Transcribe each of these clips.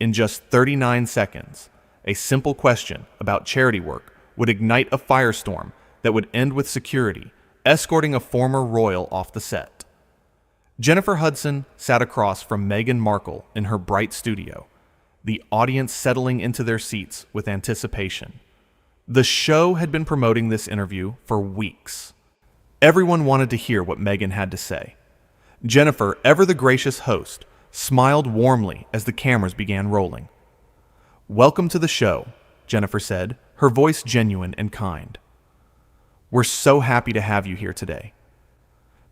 In just 39 seconds, a simple question about charity work would ignite a firestorm that would end with security escorting a former royal off the set. Jennifer Hudson sat across from Meghan Markle in her bright studio, the audience settling into their seats with anticipation. The show had been promoting this interview for weeks. Everyone wanted to hear what Meghan had to say. Jennifer, ever the gracious host, smiled warmly as the cameras began rolling. "Welcome to the show," Jennifer said, her voice genuine and kind. "We're so happy to have you here today."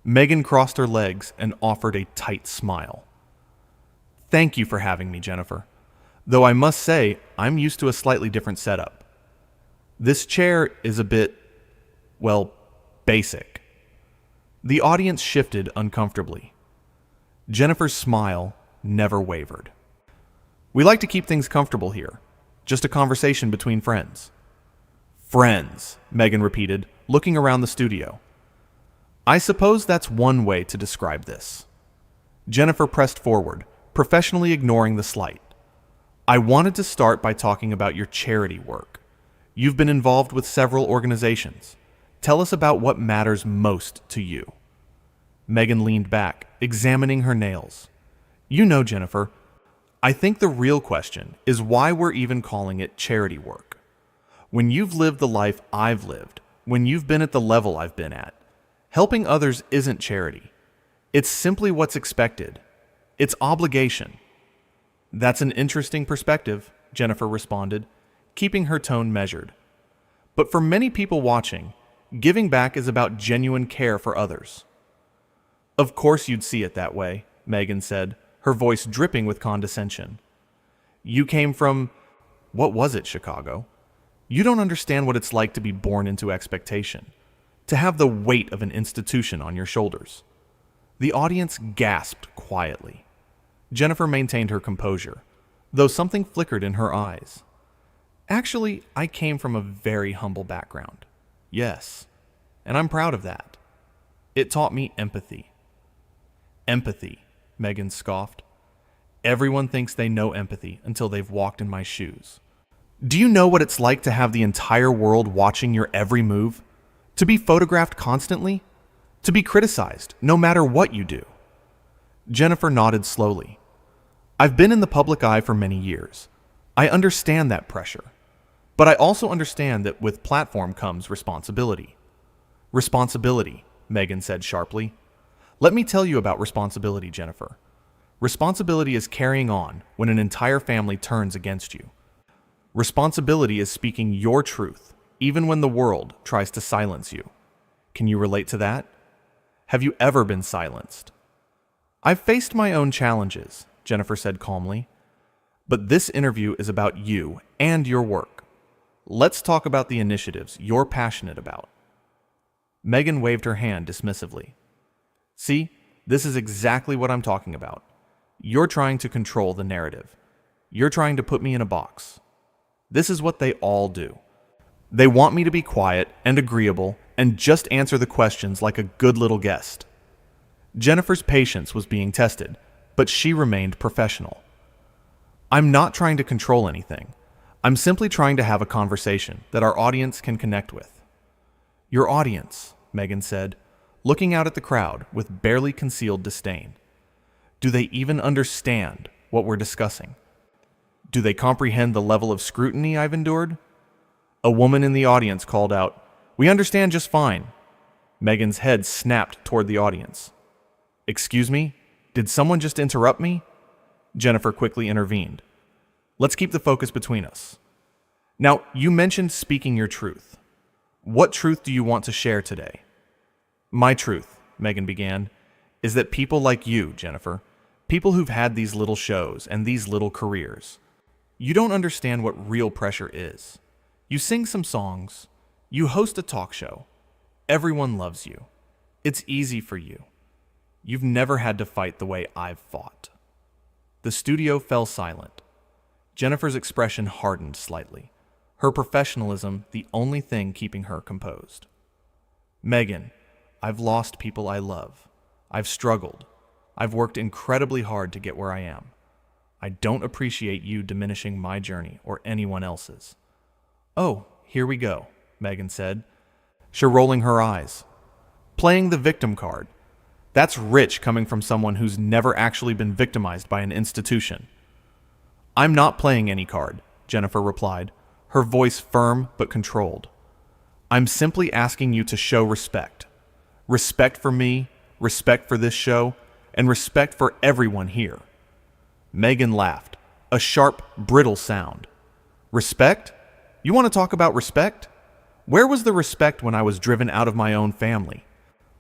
Meghan crossed her legs and offered a tight smile. "Thank you for having me, Jennifer. Though I must say, I'm used to a slightly different setup. This chair is a bit, well, basic." The audience shifted uncomfortably. Jennifer's smile never wavered. "We like to keep things comfortable here. Just a conversation between friends." "Friends," Meghan repeated, looking around the studio. "I suppose that's one way to describe this." Jennifer pressed forward, professionally ignoring the slight. "I wanted to start by talking about your charity work. You've been involved with several organizations. Tell us about what matters most to you." Meghan leaned back, examining her nails. "You know, Jennifer, I think the real question is why we're even calling it charity work. When you've lived the life I've lived, when you've been at the level I've been at, helping others isn't charity. It's simply what's expected. It's obligation." "That's an interesting perspective," Jennifer responded, keeping her tone measured. "But for many people watching, giving back is about genuine care for others." "Of course you'd see it that way," Meghan said, her voice dripping with condescension. "You came from, what was it, Chicago? You don't understand what it's like to be born into expectation, to have the weight of an institution on your shoulders." The audience gasped quietly. Jennifer maintained her composure, though something flickered in her eyes. "Actually, I came from a very humble background. Yes, and I'm proud of that. It taught me empathy." "Empathy," Meghan scoffed. "Everyone thinks they know empathy until they've walked in my shoes. Do you know what it's like to have the entire world watching your every move? To be photographed constantly? To be criticized no matter what you do?" Jennifer nodded slowly. "I've been in the public eye for many years. I understand that pressure. But I also understand that with platform comes responsibility." "Responsibility," Meghan said sharply. "Let me tell you about responsibility, Jennifer. Responsibility is carrying on when an entire family turns against you. Responsibility is speaking your truth, even when the world tries to silence you. Can you relate to that? Have you ever been silenced?" "I've faced my own challenges," Jennifer said calmly. "But this interview is about you and your work. Let's talk about the initiatives you're passionate about." Meghan waved her hand dismissively. "See, this is exactly what I'm talking about. You're trying to control the narrative. You're trying to put me in a box. This is what they all do. They want me to be quiet and agreeable and just answer the questions like a good little guest." Jennifer's patience was being tested, but she remained professional. "I'm not trying to control anything. I'm simply trying to have a conversation that our audience can connect with." "Your audience," Meghan said, looking out at the crowd with barely concealed disdain. "Do they even understand what we're discussing? Do they comprehend the level of scrutiny I've endured?" A woman in the audience called out, "We understand just fine." Meghan's head snapped toward the audience. "Excuse me? Did someone just interrupt me?" Jennifer quickly intervened. "Let's keep the focus between us. Now, you mentioned speaking your truth. What truth do you want to share today?" "My truth," Meghan began, "is that people like you, Jennifer, people who've had these little shows and these little careers, you don't understand what real pressure is. You sing some songs, you host a talk show, everyone loves you. It's easy for you. You've never had to fight the way I've fought." The studio fell silent. Jennifer's expression hardened slightly, her professionalism the only thing keeping her composed. "Meghan, I've lost people I love. I've struggled. I've worked incredibly hard to get where I am. I don't appreciate you diminishing my journey or anyone else's." "Oh, here we go," Meghan said, she rolling her eyes. "Playing the victim card. That's rich coming from someone who's never actually been victimized by an institution." "I'm not playing any card," Jennifer replied, her voice firm but controlled. "I'm simply asking you to show respect. Respect for me, respect for this show, and respect for everyone here." Meghan laughed, a sharp, brittle sound. "Respect? You want to talk about respect? Where was the respect when I was driven out of my own family?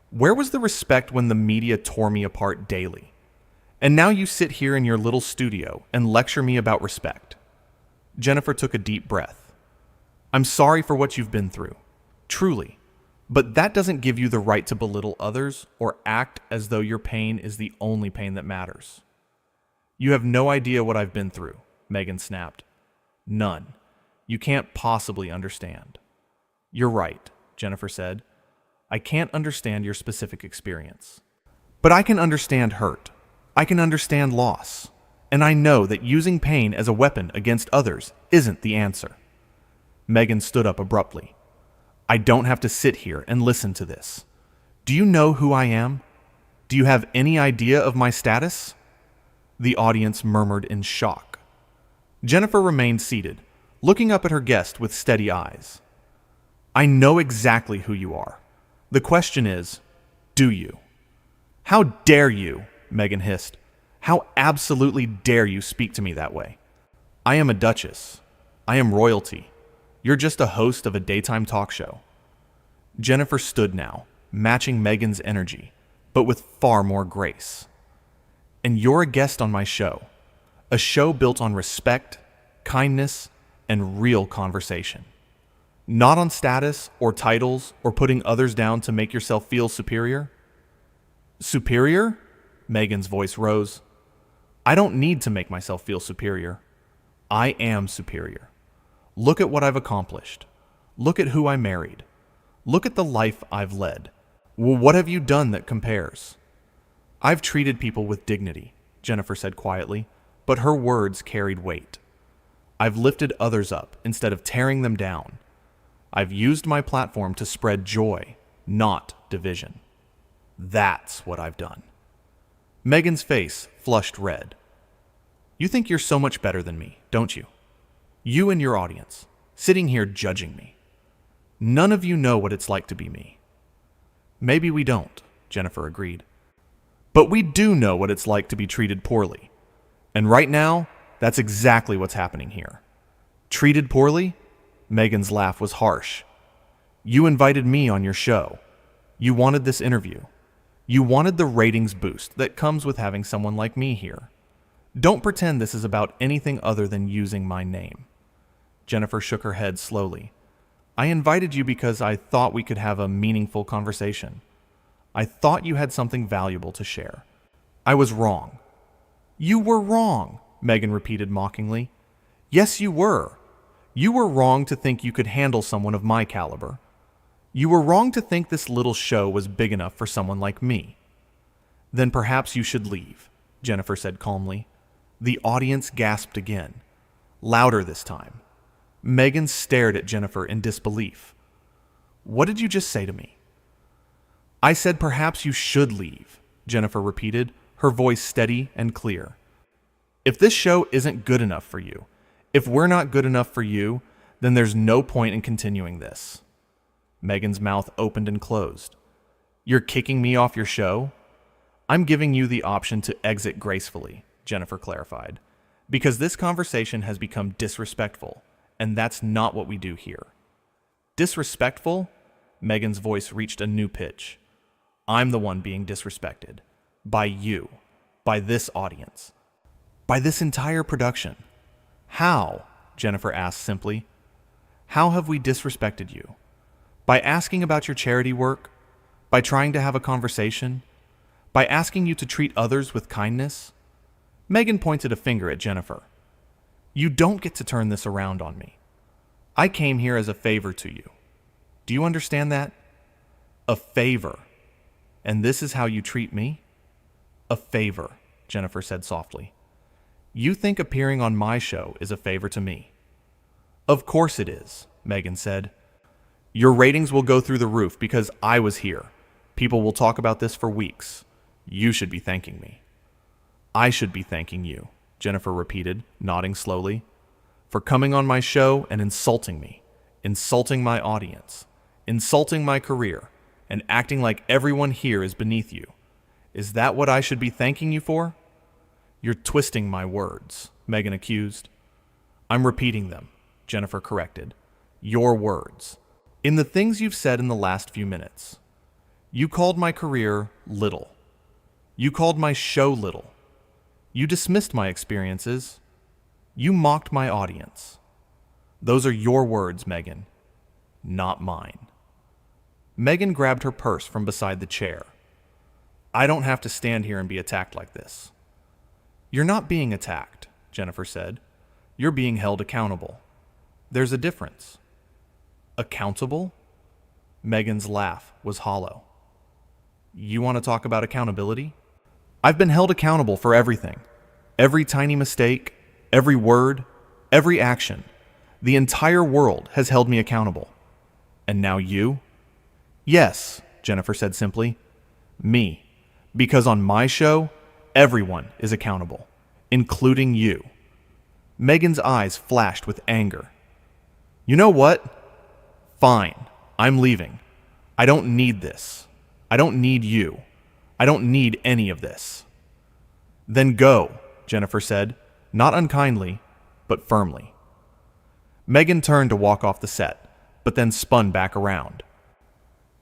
Where was the respect when the media tore me apart daily? And now you sit here in your little studio and lecture me about respect." Jennifer took a deep breath. "I'm sorry for what you've been through. Truly. But that doesn't give you the right to belittle others or act as though your pain is the only pain that matters." "You have no idea what I've been through," Meghan snapped. "None. You can't possibly understand." "You're right," Jennifer said. "I can't understand your specific experience. But I can understand hurt. I can understand loss. And I know that using pain as a weapon against others isn't the answer." Meghan stood up abruptly. "I don't have to sit here and listen to this. Do you know who I am? Do you have any idea of my status?" The audience murmured in shock. Jennifer remained seated, looking up at her guest with steady eyes. "I know exactly who you are. The question is, do you?" "How dare you?" Meghan hissed. "How absolutely dare you speak to me that way? I am a duchess. I am royalty. You're just a host of a daytime talk show." Jennifer stood now, matching Meghan's energy, but with far more grace. "And you're a guest on my show. A show built on respect, kindness, and real conversation. Not on status or titles or putting others down to make yourself feel superior." "Superior?" Meghan's voice rose. "I don't need to make myself feel superior. I am superior. Look at what I've accomplished. Look at who I married. Look at the life I've led. Well, what have you done that compares?" "I've treated people with dignity," Jennifer said quietly, but her words carried weight. "I've lifted others up instead of tearing them down. I've used my platform to spread joy, not division. That's what I've done." Meghan's face flushed red. "You think you're so much better than me, don't you? You and your audience, sitting here judging me. None of you know what it's like to be me." "Maybe we don't," Jennifer agreed. "But we do know what it's like to be treated poorly. And right now, that's exactly what's happening here." "Treated poorly?" Meghan's laugh was harsh. "You invited me on your show. You wanted this interview. You wanted the ratings boost that comes with having someone like me here. Don't pretend this is about anything other than using my name." Jennifer shook her head slowly. "I invited you because I thought we could have a meaningful conversation. I thought you had something valuable to share. I was wrong." "You were wrong," Meghan repeated mockingly. "Yes, you were. You were wrong to think you could handle someone of my caliber. You were wrong to think this little show was big enough for someone like me." "Then perhaps you should leave," Jennifer said calmly. The audience gasped again, louder this time. Meghan stared at Jennifer in disbelief. "What did you just say to me?" "I said perhaps you should leave," Jennifer repeated, her voice steady and clear. "If this show isn't good enough for you, if we're not good enough for you, then there's no point in continuing this." Meghan's mouth opened and closed. "You're kicking me off your show?" "I'm giving you the option to exit gracefully," Jennifer clarified, "because this conversation has become disrespectful, and that's not what we do here." "Disrespectful?" Meghan's voice reached a new pitch. "I'm the one being disrespected. By you. By this audience. By this entire production." "How?" Jennifer asked simply. "How have we disrespected you? By asking about your charity work? By trying to have a conversation? By asking you to treat others with kindness?" Meghan pointed a finger at Jennifer. "You don't get to turn this around on me. I came here as a favor to you. Do you understand that? A favor. And this is how you treat me?" "A favor," Jennifer said softly. You think appearing on my show is a favor to me? Of course it is, Meghan said. Your ratings will go through the roof because I was here. People will talk about this for weeks. You should be thanking me. I should be thanking you, Jennifer repeated, nodding slowly, for coming on my show and insulting me, insulting my audience, insulting my career, and acting like everyone here is beneath you. Is that what I should be thanking you for? You're twisting my words, Meghan accused. I'm repeating them, Jennifer corrected. Your words. In the things you've said in the last few minutes. You called my career little. You called my show little. You dismissed my experiences. You mocked my audience. Those are your words, Meghan, not mine. Meghan grabbed her purse from beside the chair. I don't have to stand here and be attacked like this. You're not being attacked, Jennifer said. You're being held accountable. There's a difference. Accountable? Meghan's laugh was hollow. You want to talk about accountability? I've been held accountable for everything. Every tiny mistake, every word, every action. The entire world has held me accountable. And now you? Yes, Jennifer said simply. Me. Because on my show, everyone is accountable, including you. Meghan's eyes flashed with anger. You know what? Fine, I'm leaving. I don't need this. I don't need you. I don't need any of this. Then go, Jennifer said, not unkindly, but firmly. Meghan turned to walk off the set, but then spun back around.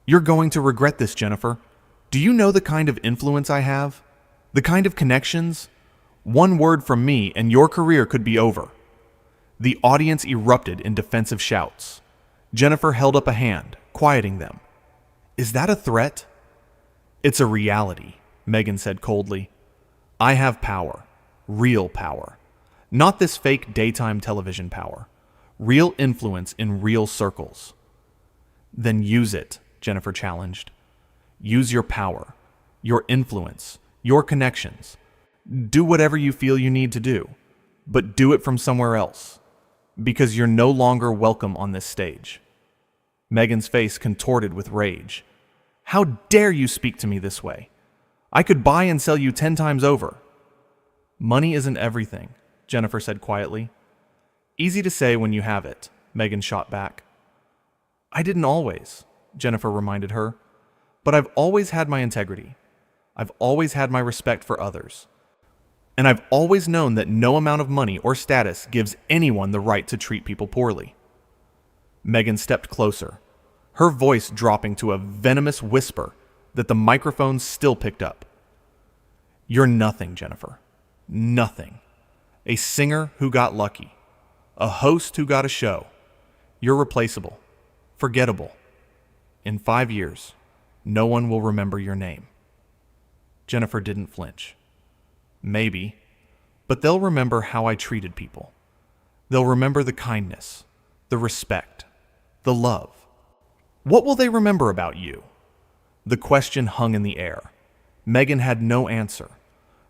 You're going to regret this, Jennifer. Do you know the kind of influence I have? The kind of connections? One word from me and your career could be over. The audience erupted in defensive shouts. Jennifer held up a hand, quieting them. Is that a threat? It's a reality, Meghan said coldly. I have power. Real power. Not this fake daytime television power. Real influence in real circles. Then use it, Jennifer challenged. Use your power, your influence, your connections. Do whatever you feel you need to do, but do it from somewhere else, because you're no longer welcome on this stage. Meghan's face contorted with rage. How dare you speak to me this way? I could buy and sell you 10 times over. Money isn't everything, Jennifer said quietly. Easy to say when you have it, Meghan shot back. I didn't always, Jennifer reminded her. But I've always had my integrity. I've always had my respect for others. And I've always known that no amount of money or status gives anyone the right to treat people poorly. Meghan stepped closer, her voice dropping to a venomous whisper that the microphone still picked up. You're nothing, Jennifer. Nothing. A singer who got lucky. A host who got a show. You're replaceable. Forgettable. In 5 years, no one will remember your name. Jennifer didn't flinch. Maybe, but they'll remember how I treated people. They'll remember the kindness, the respect, the love. What will they remember about you? The question hung in the air. Meghan had no answer.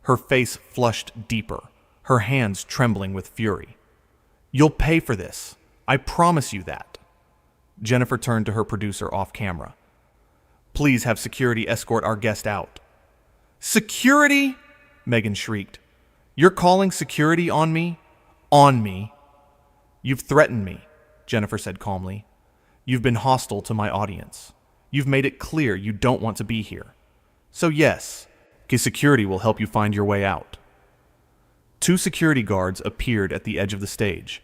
Her face flushed deeper, her hands trembling with fury. You'll pay for this. I promise you that. Jennifer turned to her producer off camera. Please have security escort our guest out. Security? Meghan shrieked. You're calling security on me? On me. You've threatened me, Jennifer said calmly. You've been hostile to my audience. You've made it clear you don't want to be here. So yes, security will help you find your way out. 2 security guards appeared at the edge of the stage.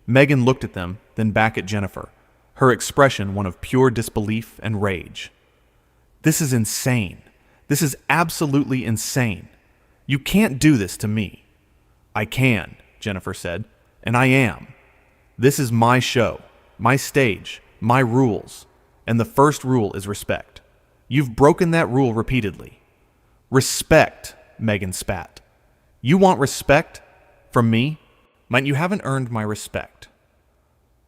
Meghan looked at them, then back at Jennifer, her expression one of pure disbelief and rage. This is insane. This is absolutely insane. You can't do this to me. I can, Jennifer said, and I am. This is my show, my stage, my rules, and the first rule is respect. You've broken that rule repeatedly. Respect, Meghan spat. You want respect? From me? You haven't earned my respect.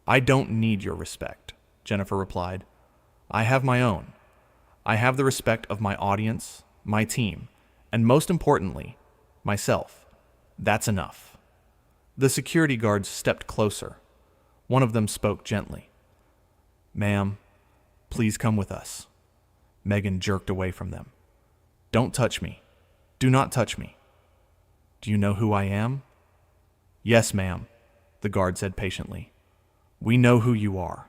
I don't need your respect, Jennifer replied. I have my own. I have the respect of my audience, my team, and most importantly, myself. That's enough. The security guards stepped closer. One of them spoke gently. "Ma'am, please come with us." Meghan jerked away from them. "Don't touch me. Do not touch me." "Do you know who I am?" "Yes, ma'am," the guard said patiently. "We know who you are,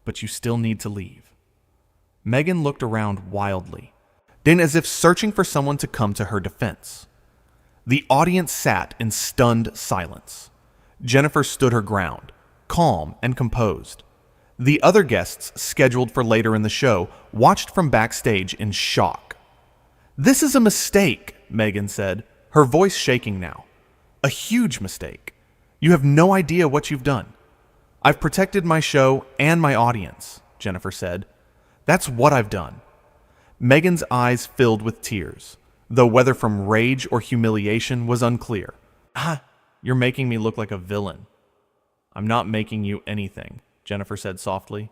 but you still need to leave." Meghan looked around wildly, then as if searching for someone to come to her defense. The audience sat in stunned silence. Jennifer stood her ground, calm and composed. The other guests, scheduled for later in the show, watched from backstage in shock. "This is a mistake," Meghan said, her voice shaking now. "A huge mistake. You have no idea what you've done." "I've protected my show and my audience," Jennifer said. "That's what I've done." Meghan's eyes filled with tears, though whether from rage or humiliation was unclear. "You're making me look like a villain." "I'm not making you anything," Jennifer said softly.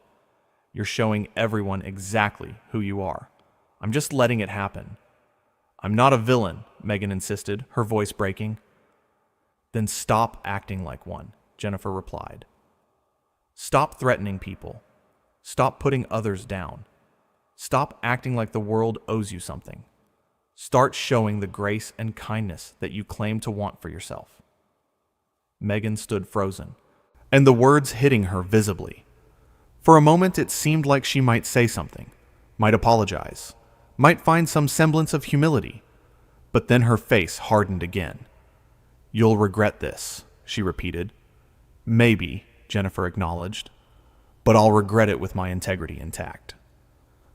"You're showing everyone exactly who you are. I'm just letting it happen." "I'm not a villain," Meghan insisted, her voice breaking. "Then stop acting like one," Jennifer replied. "Stop threatening people. Stop putting others down. Stop acting like the world owes you something. Start showing the grace and kindness that you claim to want for yourself." Meghan stood frozen, and the words hitting her visibly. For a moment it seemed like she might say something, might apologize, might find some semblance of humility, but then her face hardened again. "You'll regret this," she repeated. "Maybe," Jennifer acknowledged, "but I'll regret it with my integrity intact."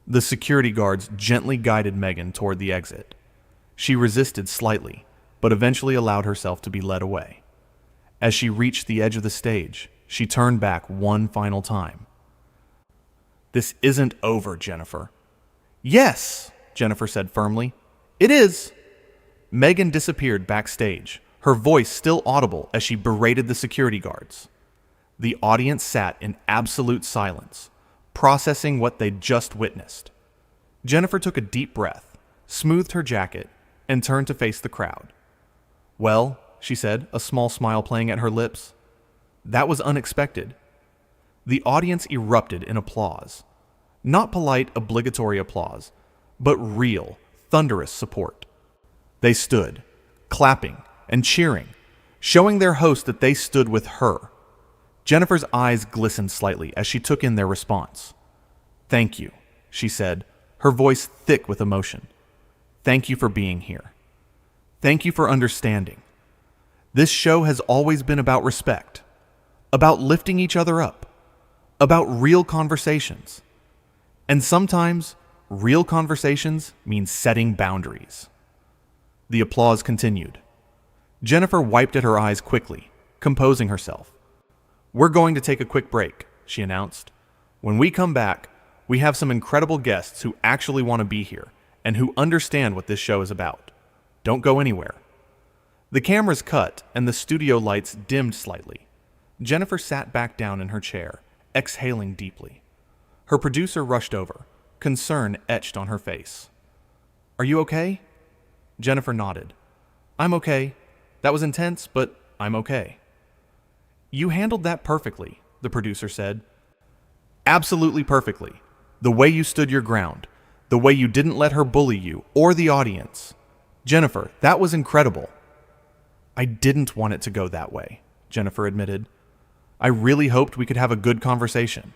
The security guards gently guided Meghan toward the exit. She resisted slightly, but eventually allowed herself to be led away. As she reached the edge of the stage, she turned back one final time. "This isn't over, Jennifer." "Yes," Jennifer said firmly. "It is." Meghan disappeared backstage, her voice still audible as she berated the security guards. The audience sat in absolute silence, processing what they'd just witnessed. Jennifer took a deep breath, smoothed her jacket, and turned to face the crowd. "Well," she said, a small smile playing at her lips, "that was unexpected." The audience erupted in applause. Not polite, obligatory applause, but real, thunderous support. They stood, clapping and cheering, showing their host that they stood with her. Jennifer's eyes glistened slightly as she took in their response. "Thank you," she said, her voice thick with emotion. "Thank you for being here. Thank you for understanding. This show has always been about respect, about lifting each other up, about real conversations. And sometimes, real conversations mean setting boundaries." The applause continued. Jennifer wiped at her eyes quickly, composing herself. "We're going to take a quick break," she announced. "When we come back, we have some incredible guests who actually want to be here and who understand what this show is about. Don't go anywhere." The cameras cut and the studio lights dimmed slightly. Jennifer sat back down in her chair, exhaling deeply. Her producer rushed over, concern etched on her face. "Are you okay?" Jennifer nodded. "I'm okay. That was intense, but I'm okay." "You handled that perfectly," the producer said. "Absolutely perfectly. The way you stood your ground, the way you didn't let her bully you or the audience. Jennifer, that was incredible." "I didn't want it to go that way," Jennifer admitted. "I really hoped we could have a good conversation.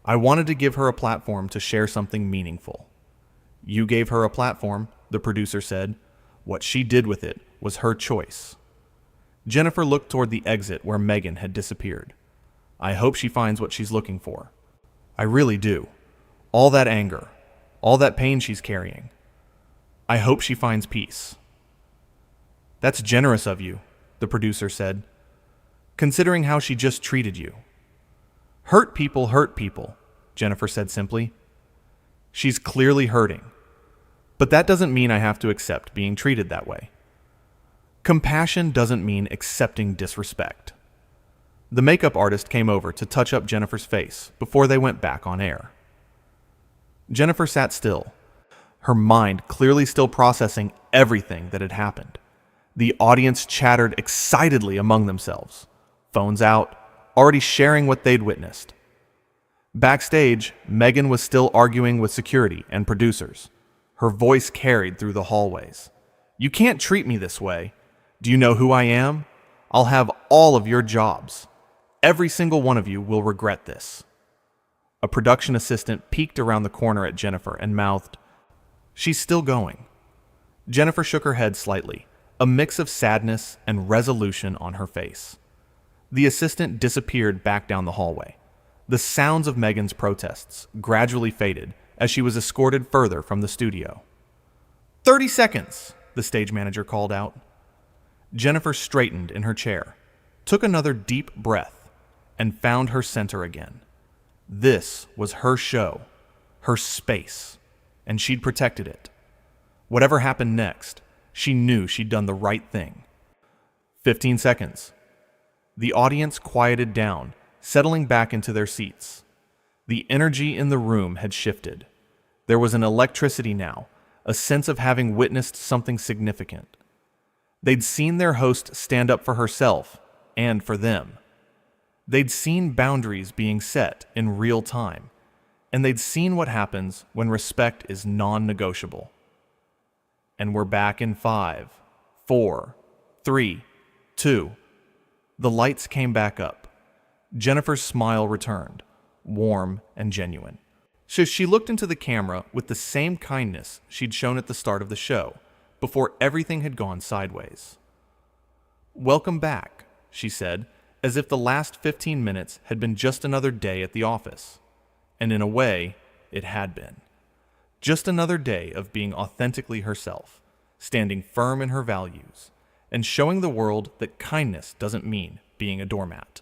I wanted to give her a platform to share something meaningful." "You gave her a platform," the producer said. "What she did with it was her choice." Jennifer looked toward the exit where Meghan had disappeared. "I hope she finds what she's looking for. I really do. All that anger, all that pain she's carrying. I hope she finds peace." "That's generous of you," the producer said, "considering how she just treated you." Hurt people," Jennifer said simply. "She's clearly hurting. But that doesn't mean I have to accept being treated that way. Compassion doesn't mean accepting disrespect." The makeup artist came over to touch up Jennifer's face before they went back on air. Jennifer sat still, her mind clearly still processing everything that had happened. The audience chattered excitedly among themselves, phones out, already sharing what they'd witnessed. Backstage, Meghan was still arguing with security and producers. Her voice carried through the hallways. "You can't treat me this way. Do you know who I am? I'll have all of your jobs. Every single one of you will regret this." A production assistant peeked around the corner at Jennifer and mouthed, "She's still going." Jennifer shook her head slightly, a mix of sadness and resolution on her face. The assistant disappeared back down the hallway. The sounds of Meghan's protests gradually faded as she was escorted further from the studio. 30 seconds, the stage manager called out. Jennifer straightened in her chair, took another deep breath, and found her center again. This was her show, her space, and she'd protected it. Whatever happened next, she knew she'd done the right thing. 15 seconds. The audience quieted down, settling back into their seats. The energy in the room had shifted. There was an electricity now, a sense of having witnessed something significant. They'd seen their host stand up for herself and for them. They'd seen boundaries being set in real time, and they'd seen what happens when respect is non-negotiable. And we're back in 5, 4, 3, 2. The lights came back up. Jennifer's smile returned, warm and genuine. So she looked into the camera with the same kindness she'd shown at the start of the show, before everything had gone sideways. "Welcome back," she said, as if the last 15 minutes had been just another day at the office. And in a way, it had been. Just another day of being authentically herself, standing firm in her values, and showing the world that kindness doesn't mean being a doormat.